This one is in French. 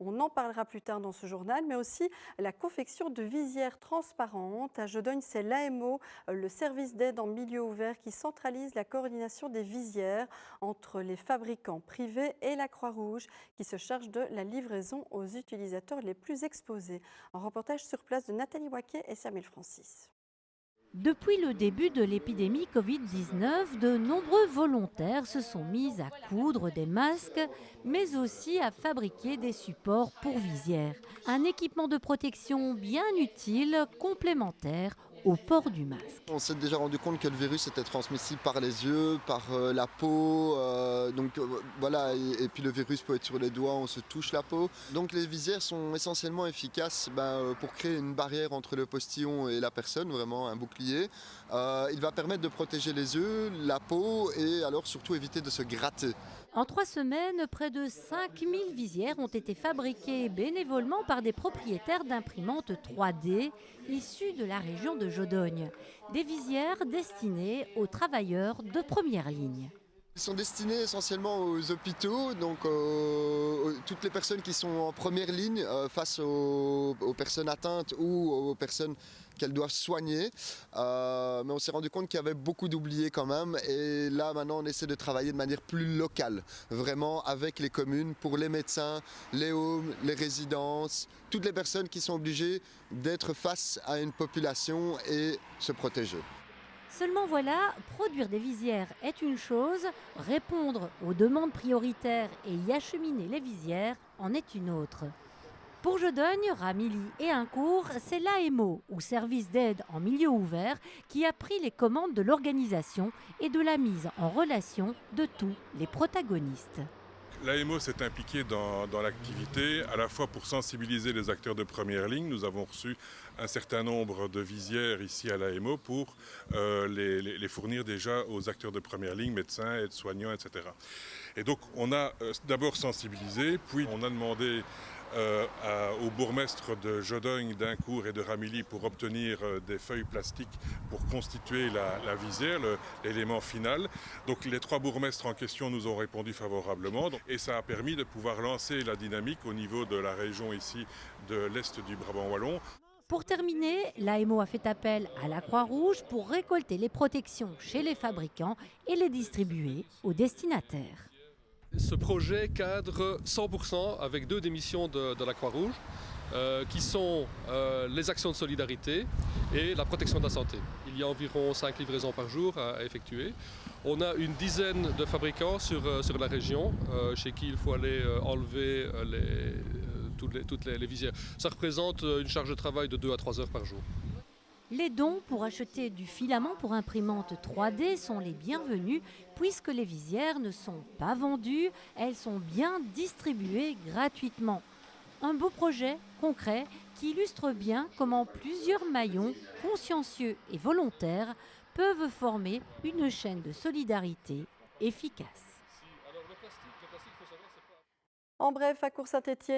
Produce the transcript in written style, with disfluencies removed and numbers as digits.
On en parlera plus tard dans ce journal, mais aussi la confection de visières transparentes. À Jodogne, c'est l'AMO, le service d'aide en milieu ouvert, qui centralise la coordination des visières entre les fabricants privés et la Croix-Rouge, qui se charge de la livraison aux utilisateurs les plus exposés. Un reportage sur place de Nathalie Waquet et Samuel Francis. Depuis le début de l'épidémie Covid-19, de nombreux volontaires se sont mis à coudre des masques, mais aussi à fabriquer des supports pour visières. Un équipement de protection bien utile, complémentaire au port du masque. On s'est déjà rendu compte que le virus était transmissible par les yeux, par la peau, voilà, et puis le virus peut être sur les doigts, on se touche la peau. Donc les visières sont essentiellement efficaces pour créer une barrière entre le postillon et la personne, vraiment un bouclier. Il va permettre de protéger les yeux, la peau et alors surtout éviter de se gratter. En 3 semaines, près de 5000 visières ont été fabriquées bénévolement par des propriétaires d'imprimantes 3D issus de la région de Jodogne. Des visières destinées aux travailleurs de première ligne. Ils sont destinés essentiellement aux hôpitaux, donc toutes les personnes qui sont en première ligne face aux personnes atteintes ou aux personnes qu'elles doivent soigner. Mais on s'est rendu compte qu'il y avait beaucoup d'oubliés quand même. Et là, maintenant, on essaie de travailler de manière plus locale, vraiment avec les communes, pour les médecins, les homes, les résidences, toutes les personnes qui sont obligées d'être face à une population et se protéger. Seulement voilà, produire des visières est une chose, répondre aux demandes prioritaires et y acheminer les visières en est une autre. Pour Jodogne, Ramilly et Incourt, c'est l'AMO, ou service d'aide en milieu ouvert, qui a pris les commandes de l'organisation et de la mise en relation de tous les protagonistes. L'AMO s'est impliquée dans l'activité, à la fois pour sensibiliser les acteurs de première ligne. Nous avons reçu un certain nombre de visières ici à l'AMO pour les fournir déjà aux acteurs de première ligne, médecins, aides-soignants, etc. Et donc on a d'abord sensibilisé, puis on a demandé au bourgmestre de Jodogne, d'Incourt et de Ramilly pour obtenir des feuilles plastiques pour constituer la visière, l'élément final. Donc les 3 bourgmestres en question nous ont répondu favorablement et ça a permis de pouvoir lancer la dynamique au niveau de la région ici de l'Est du Brabant wallon. Pour terminer, l'AMO a fait appel à la Croix-Rouge pour récolter les protections chez les fabricants et les distribuer aux destinataires. Ce projet cadre 100% avec 2 des missions de la Croix-Rouge, qui sont les actions de solidarité et la protection de la santé. Il y a environ 5 livraisons par jour à effectuer. On a une dizaine de fabricants sur la région, chez qui il faut aller enlever toutes les visières. Ça représente une charge de travail de 2 à 3 heures par jour. Les dons pour acheter du filament pour imprimante 3D sont les bienvenus puisque les visières ne sont pas vendues, elles sont bien distribuées gratuitement. Un beau projet concret qui illustre bien comment plusieurs maillons consciencieux et volontaires peuvent former une chaîne de solidarité efficace. En bref, à Court-Saint-Étienne,